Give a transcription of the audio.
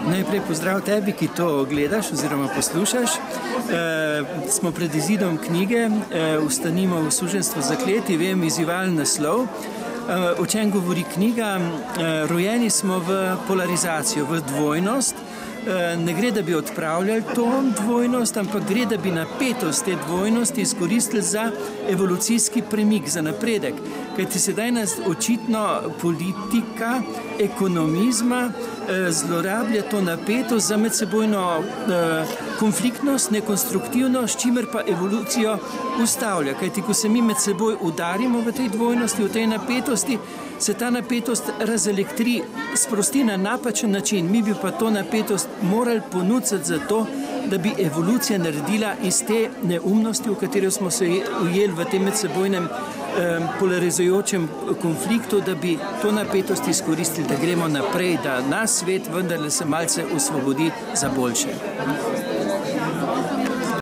Najprej pozdrav tebi, ki to gledaš oziroma poslušaš. Smo pred izidom knjige Ustanimo v suženjstvu zakleti, vem izzivalni naslov. O čem govori knjiga? Rojeni smo v polarizacijo, v dvojnost. Ne gre, da bi odpravljali to dvojnost, ampak gre, da bi napetost te dvojnosti izkoristili za evolucijski premik, za napredek. Kajti sedaj nas očitno politika ekonomizma zlorablja to napetost za medsebojno konfliktnost, nekonstruktivnost, s čimer pa evolucijo ustavlja. Kajti ko se mi med seboj udarimo v tej dvojnosti, v tej napetosti, se ta napetost razelektri, sprosti na napačen način. Mi bi pa to napetost morali ponuditi za to, da bi evolucija naredila iz te neumnosti, v katero smo se ujeli v tem medsebojnem polarizujočem konfliktu, da bi to napetost izkoristili, da gremo naprej, da nas svet vendarle se malce osvobodi za boljše.